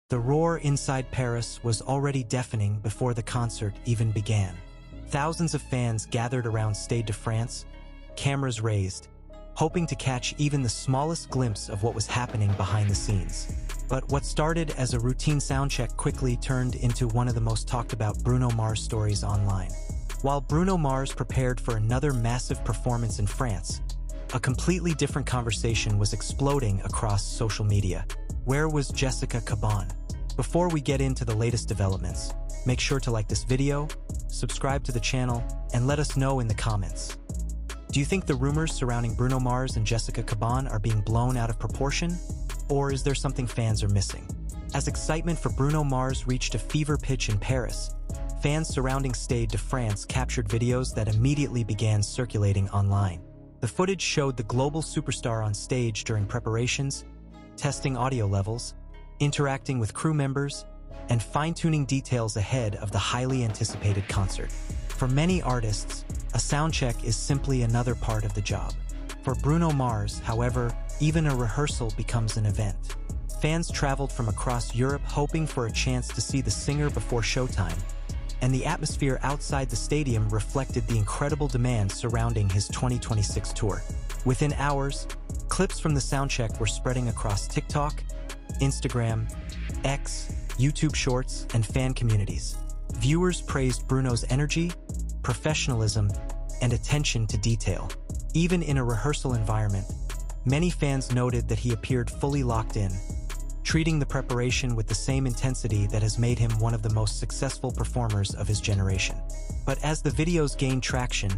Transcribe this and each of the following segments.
The roar inside Paris was already deafening before the concert even began. Thousands of fans gathered around Stade de France, cameras raised, hoping to catch even the smallest glimpse of what was happening behind the scenes. But what started as a routine soundcheck quickly turned into one of the most talked about Bruno Mars stories online. While Bruno Mars prepared for another massive performance in France, a completely different conversation was exploding across social media. Where was Jessica Caban? Before we get into the latest developments, make sure to like this video, subscribe to the channel, and let us know in the comments. Do you think the rumors surrounding Bruno Mars and Jessica Caban are being blown out of proportion? Or is there something fans are missing? As excitement for Bruno Mars reached a fever pitch in Paris, fans surrounding Stade de France captured videos that immediately began circulating online. The footage showed the global superstar on stage during preparations, testing audio levels, interacting with crew members, and fine-tuning details ahead of the highly anticipated concert. For many artists, a soundcheck is simply another part of the job. For Bruno Mars, however, even a rehearsal becomes an event. Fans traveled from across Europe hoping for a chance to see the singer before showtime, and the atmosphere outside the stadium reflected the incredible demand surrounding his 2026 tour. Within hours, clips from the soundcheck were spreading across TikTok, Instagram, X, YouTube Shorts, and fan communities. Viewers praised Bruno's energy, professionalism, and attention to detail. Even in a rehearsal environment, many fans noted that he appeared fully locked in, treating the preparation with the same intensity that has made him one of the most successful performers of his generation. But as the videos gained traction,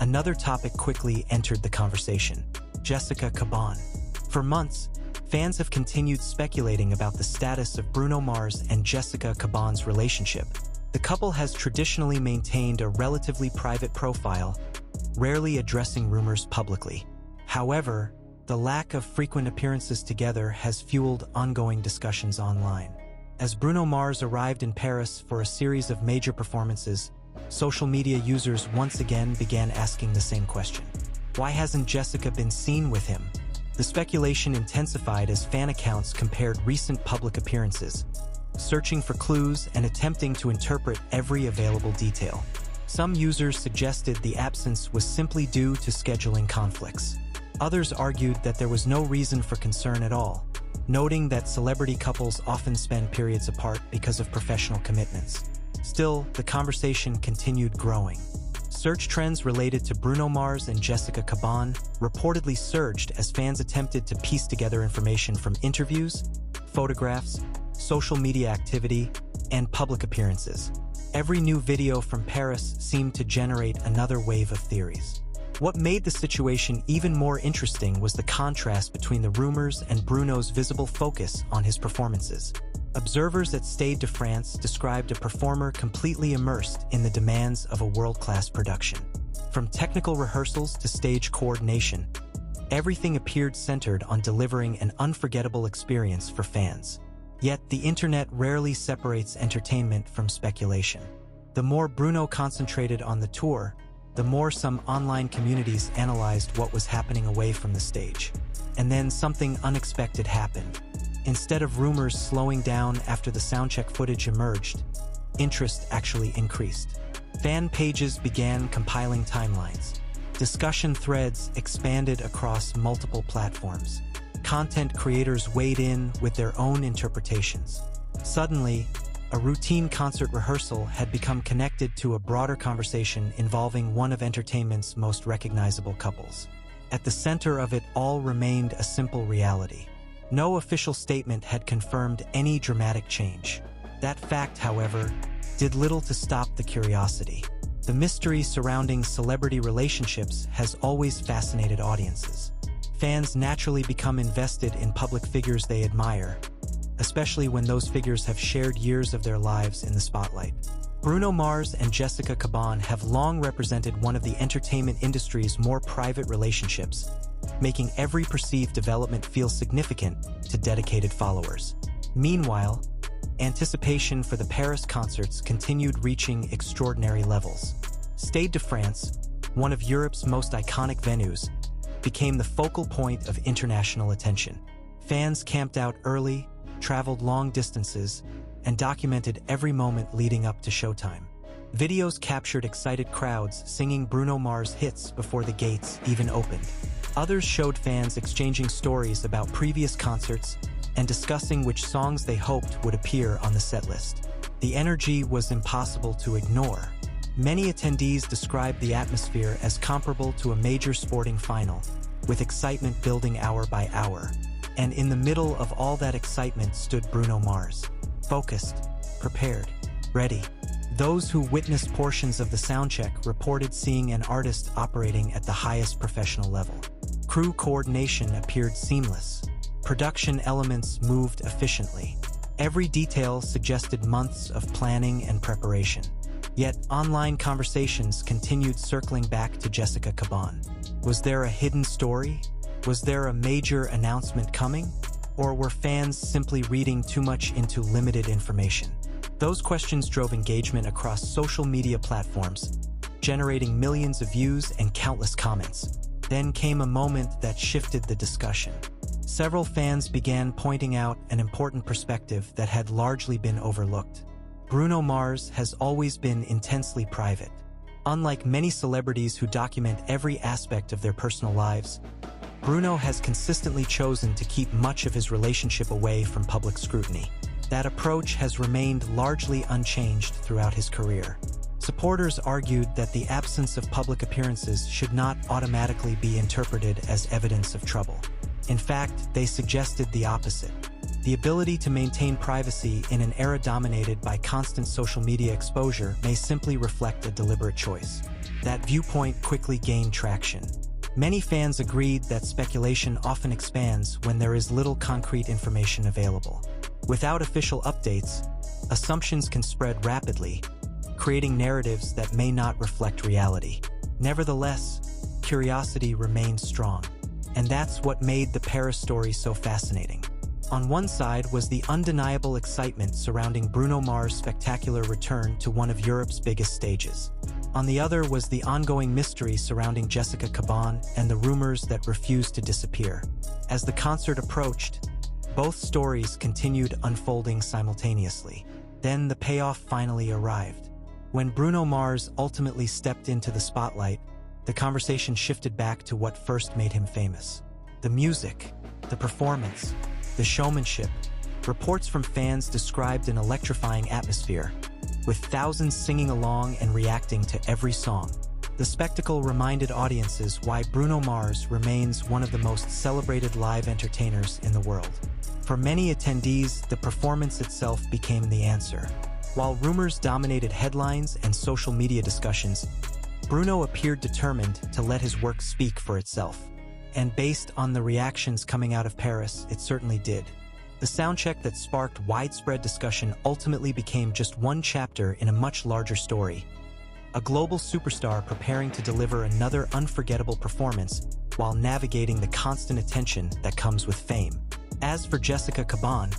another topic quickly entered the conversation: Jessica Caban. For months, fans have continued speculating about the status of Bruno Mars and Jessica Caban's relationship. The couple has traditionally maintained a relatively private profile, rarely addressing rumors publicly. However, the lack of frequent appearances together has fueled ongoing discussions online. As Bruno Mars arrived in Paris for a series of major performances, social media users once again began asking the same question: why hasn't Jessica been seen with him? The speculation intensified as fan accounts compared recent public appearances, searching for clues and attempting to interpret every available detail. Some users suggested the absence was simply due to scheduling conflicts. Others argued that there was no reason for concern at all, noting that celebrity couples often spend periods apart because of professional commitments. Still, the conversation continued growing. Search trends related to Bruno Mars and Jessica Caban reportedly surged as fans attempted to piece together information from interviews, photographs, social media activity, and public appearances. Every new video from Paris seemed to generate another wave of theories. What made the situation even more interesting was the contrast between the rumors and Bruno's visible focus on his performances. Observers at Stade de France described a performer completely immersed in the demands of a world-class production. From technical rehearsals to stage coordination, everything appeared centered on delivering an unforgettable experience for fans. Yet the internet rarely separates entertainment from speculation. The more Bruno concentrated on the tour, the more some online communities analyzed what was happening away from the stage. And then something unexpected happened. Instead of rumors slowing down after the soundcheck footage emerged, interest actually increased. Fan pages began compiling timelines. Discussion threads expanded across multiple platforms. Content creators weighed in with their own interpretations. Suddenly, a routine concert rehearsal had become connected to a broader conversation involving one of entertainment's most recognizable couples. At the center of it all remained a simple reality. No official statement had confirmed any dramatic change. That fact, however, did little to stop the curiosity. The mystery surrounding celebrity relationships has always fascinated audiences. Fans naturally become invested in public figures they admire, especially when those figures have shared years of their lives in the spotlight. Bruno Mars and Jessica Caban have long represented one of the entertainment industry's more private relationships, making every perceived development feel significant to dedicated followers. Meanwhile, anticipation for the Paris concerts continued reaching extraordinary levels. Stade de France, one of Europe's most iconic venues, became the focal point of international attention. Fans camped out early, traveled long distances, and documented every moment leading up to showtime. Videos captured excited crowds singing Bruno Mars hits before the gates even opened. Others showed fans exchanging stories about previous concerts and discussing which songs they hoped would appear on the setlist. The energy was impossible to ignore. Many attendees described the atmosphere as comparable to a major sporting final, with excitement building hour by hour. And in the middle of all that excitement stood Bruno Mars, focused, prepared, ready. Those who witnessed portions of the soundcheck reported seeing an artist operating at the highest professional level. Crew coordination appeared seamless. Production elements moved efficiently. Every detail suggested months of planning and preparation. Yet, online conversations continued circling back to Jessica Caban. Was there a hidden story? Was there a major announcement coming? Or were fans simply reading too much into limited information? Those questions drove engagement across social media platforms, generating millions of views and countless comments. Then came a moment that shifted the discussion. Several fans began pointing out an important perspective that had largely been overlooked. Bruno Mars has always been intensely private. Unlike many celebrities who document every aspect of their personal lives, Bruno has consistently chosen to keep much of his relationship away from public scrutiny. That approach has remained largely unchanged throughout his career. Supporters argued that the absence of public appearances should not automatically be interpreted as evidence of trouble. In fact, they suggested the opposite. The ability to maintain privacy in an era dominated by constant social media exposure may simply reflect a deliberate choice. That viewpoint quickly gained traction. Many fans agreed that speculation often expands when there is little concrete information available. Without official updates, assumptions can spread rapidly, creating narratives that may not reflect reality. Nevertheless, curiosity remained strong. And that's what made the Paris story so fascinating. On one side was the undeniable excitement surrounding Bruno Mars' spectacular return to one of Europe's biggest stages. On the other was the ongoing mystery surrounding Jessica Caban and the rumors that refused to disappear. As the concert approached, both stories continued unfolding simultaneously. Then the payoff finally arrived. When Bruno Mars ultimately stepped into the spotlight, the conversation shifted back to what first made him famous. The music, the performance, the showmanship. Reports from fans described an electrifying atmosphere, with thousands singing along and reacting to every song. The spectacle reminded audiences why Bruno Mars remains one of the most celebrated live entertainers in the world. For many attendees, the performance itself became the answer. While rumors dominated headlines and social media discussions, Bruno appeared determined to let his work speak for itself. And based on the reactions coming out of Paris, it certainly did. The soundcheck that sparked widespread discussion ultimately became just one chapter in a much larger story. A global superstar preparing to deliver another unforgettable performance while navigating the constant attention that comes with fame. As for Jessica Caban,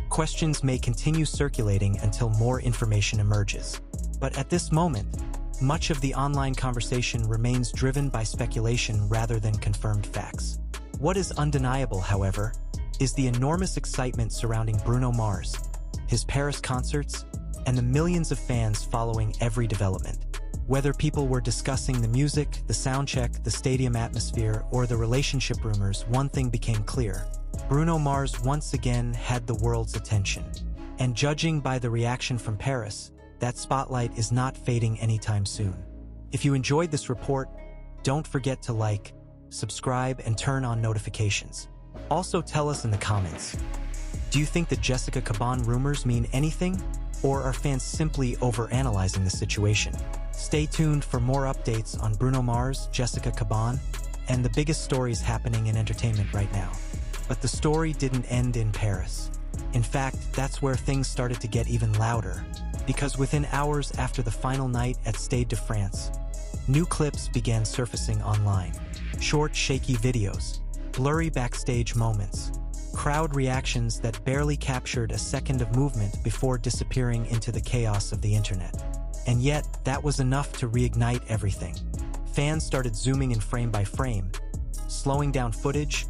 questions may continue circulating until more information emerges. But at this moment, much of the online conversation remains driven by speculation rather than confirmed facts. What is undeniable, however, is the enormous excitement surrounding Bruno Mars, his Paris concerts, and the millions of fans following every development. Whether people were discussing the music, the soundcheck, the stadium atmosphere, or the relationship rumors, one thing became clear. Bruno Mars once again had the world's attention. And judging by the reaction from Paris, that spotlight is not fading anytime soon. If you enjoyed this report, don't forget to like, subscribe, and turn on notifications. Also tell us in the comments, do you think the Jessica Caban rumors mean anything, or are fans simply overanalyzing the situation? Stay tuned for more updates on Bruno Mars, Jessica Caban, and the biggest stories happening in entertainment right now. But the story didn't end in Paris. In fact, that's where things started to get even louder, because within hours after the final night at Stade de France, new clips began surfacing online. Short, shaky videos, blurry backstage moments, crowd reactions that barely captured a second of movement before disappearing into the chaos of the internet. And yet, that was enough to reignite everything. Fans started zooming in frame by frame, slowing down footage,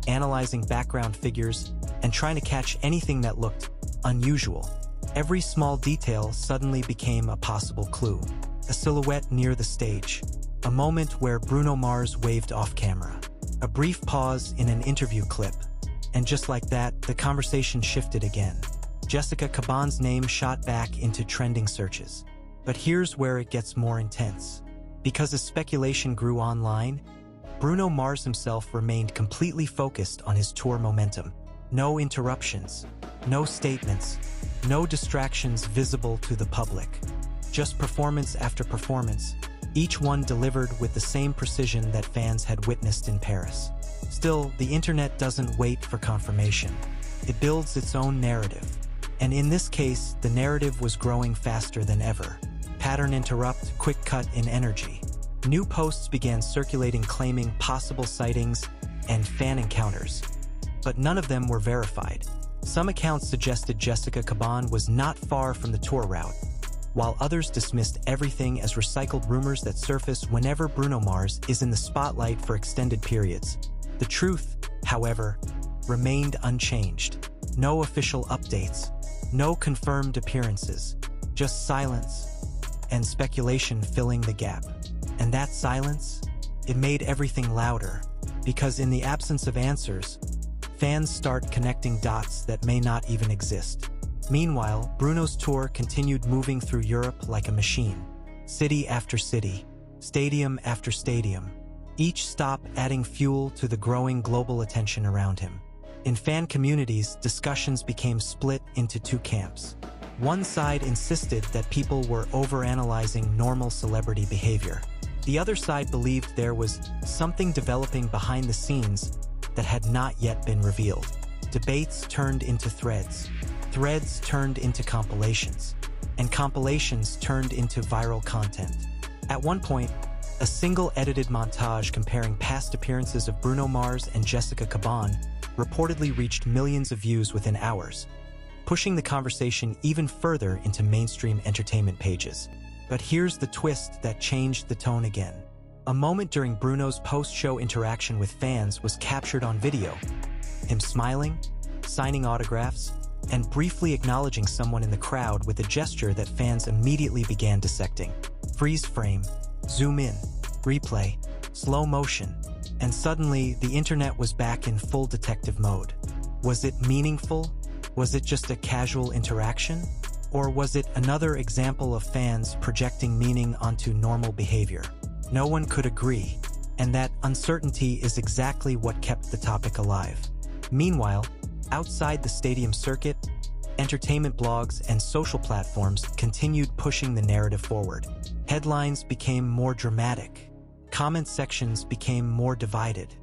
analyzing background figures, and trying to catch anything that looked unusual. Every small detail suddenly became a possible clue. A silhouette near the stage. A moment where Bruno Mars waved off camera. A brief pause in an interview clip. And just like that, the conversation shifted again. Jessica Caban's name shot back into trending searches. But here's where it gets more intense. Because as speculation grew online, Bruno Mars himself remained completely focused on his tour momentum. No interruptions, no statements, no distractions visible to the public. Just performance after performance, each one delivered with the same precision that fans had witnessed in Paris. Still, the internet doesn't wait for confirmation. It builds its own narrative. And in this case, the narrative was growing faster than ever. Pattern interrupt, quick cut in energy. New posts began circulating claiming possible sightings and fan encounters. But none of them were verified. Some accounts suggested Jessica Caban was not far from the tour route, while others dismissed everything as recycled rumors that surface whenever Bruno Mars is in the spotlight for extended periods. The truth, however, remained unchanged. No official updates, no confirmed appearances, just silence and speculation filling the gap. And that silence, it made everything louder, because in the absence of answers, fans start connecting dots that may not even exist. Meanwhile, Bruno's tour continued moving through Europe like a machine. City after city, stadium after stadium, each stop adding fuel to the growing global attention around him. In fan communities, discussions became split into two camps. One side insisted that people were overanalyzing normal celebrity behavior. The other side believed there was something developing behind the scenes that had not yet been revealed. Debates turned into threads. Threads turned into compilations. And compilations turned into viral content. At one point, a single edited montage comparing past appearances of Bruno Mars and Jessica Caban reportedly reached millions of views within hours, pushing the conversation even further into mainstream entertainment pages. But here's the twist that changed the tone again. A moment during Bruno's post-show interaction with fans was captured on video. Him smiling, signing autographs, and briefly acknowledging someone in the crowd with a gesture that fans immediately began dissecting. Freeze frame, zoom in, replay, slow motion, and suddenly the internet was back in full detective mode. Was it meaningful? Was it just a casual interaction? Or was it another example of fans projecting meaning onto normal behavior? No one could agree, and that uncertainty is exactly what kept the topic alive. Meanwhile, outside the stadium circuit, entertainment blogs and social platforms continued pushing the narrative forward. Headlines became more dramatic. Comment sections became more divided.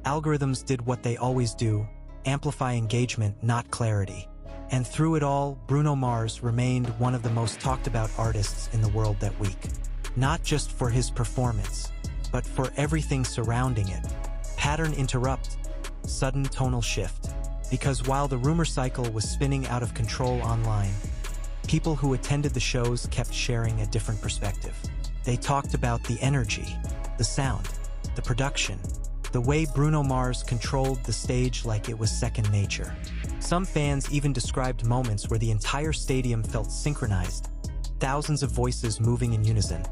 Algorithms did what they always do, amplify engagement, not clarity. And through it all, Bruno Mars remained one of the most talked about artists in the world that week. Not just for his performance, but for everything surrounding it. Pattern interrupt, sudden tonal shift. Because while the rumor cycle was spinning out of control online, people who attended the shows kept sharing a different perspective. They talked about the energy, the sound, the production, the way Bruno Mars controlled the stage like it was second nature. Some fans even described moments where the entire stadium felt synchronized, thousands of voices moving in unison,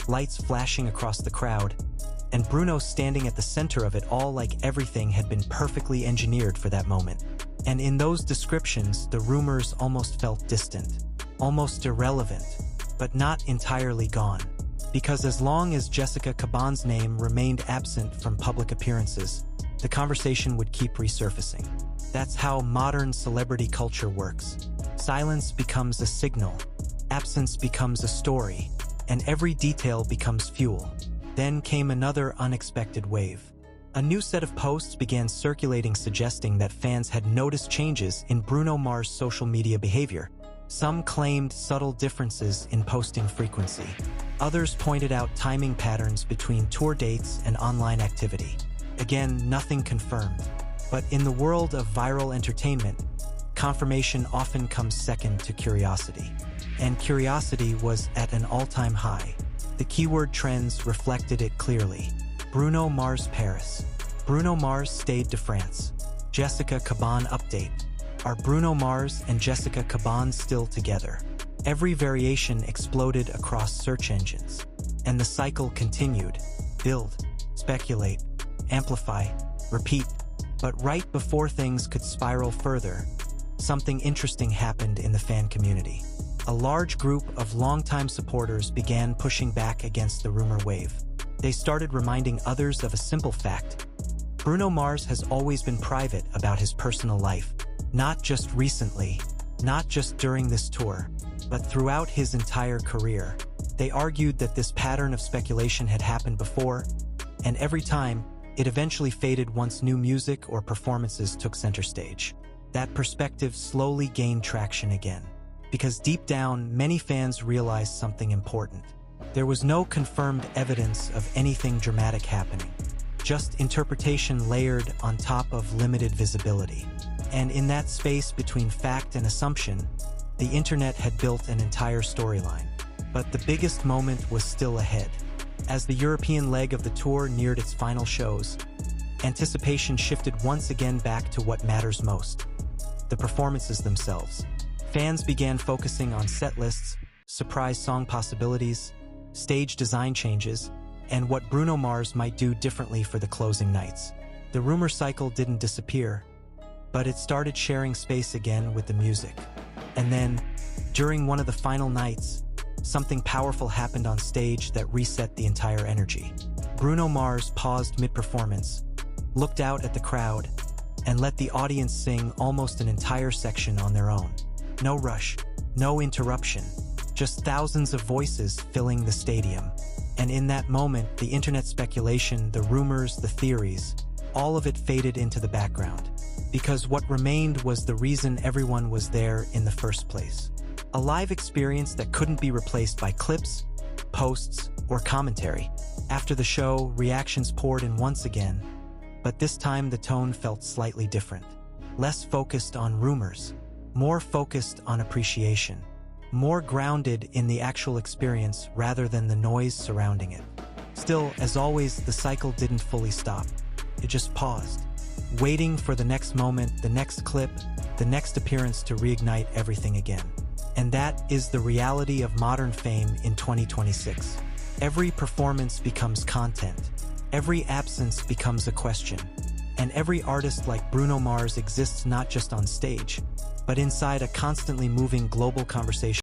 lights flashing across the crowd, and Bruno standing at the center of it all like everything had been perfectly engineered for that moment. And in those descriptions, the rumors almost felt distant, almost irrelevant, but not entirely gone. Because as long as Jessica Caban's name remained absent from public appearances, the conversation would keep resurfacing. That's how modern celebrity culture works. Silence becomes a signal, absence becomes a story, and every detail becomes fuel. Then came another unexpected wave. A new set of posts began circulating suggesting that fans had noticed changes in Bruno Mars' social media behavior. Some claimed subtle differences in posting frequency. Others pointed out timing patterns between tour dates and online activity. Again, nothing confirmed. But in the world of viral entertainment, confirmation often comes second to curiosity. And curiosity was at an all-time high. The keyword trends reflected it clearly. Bruno Mars Paris. Bruno Mars Stade de France. Jessica Caban update. Are Bruno Mars and Jessica Caban still together? Every variation exploded across search engines, and the cycle continued. Build, speculate, amplify, repeat. But right before things could spiral further, something interesting happened in the fan community. A large group of longtime supporters began pushing back against the rumor wave. They started reminding others of a simple fact. Bruno Mars has always been private about his personal life. Not just recently, not just during this tour, but throughout his entire career. They argued that this pattern of speculation had happened before, and every time, it eventually faded once new music or performances took center stage. That perspective slowly gained traction again, because deep down, many fans realized something important. There was no confirmed evidence of anything dramatic happening, just interpretation layered on top of limited visibility. And in that space between fact and assumption, the internet had built an entire storyline. But the biggest moment was still ahead. As the European leg of the tour neared its final shows, anticipation shifted once again back to what matters most: the performances themselves. Fans began focusing on set lists, surprise song possibilities, stage design changes, and what Bruno Mars might do differently for the closing nights. The rumor cycle didn't disappear, but it started sharing space again with the music. And then, during one of the final nights, something powerful happened on stage that reset the entire energy. Bruno Mars paused mid-performance, looked out at the crowd, and let the audience sing almost an entire section on their own. No rush, no interruption, just thousands of voices filling the stadium. And in that moment, the internet speculation, the rumors, the theories, all of it faded into the background. Because what remained was the reason everyone was there in the first place. A live experience that couldn't be replaced by clips, posts, or commentary. After the show, reactions poured in once again, but this time the tone felt slightly different. Less focused on rumors, more focused on appreciation, more grounded in the actual experience rather than the noise surrounding it. Still, as always, the cycle didn't fully stop. It just paused, waiting for the next moment, the next clip, the next appearance to reignite everything again. And that is the reality of modern fame in 2026. Every performance becomes content. Every absence becomes a question. And every artist like Bruno Mars exists not just on stage, but inside a constantly moving global conversation.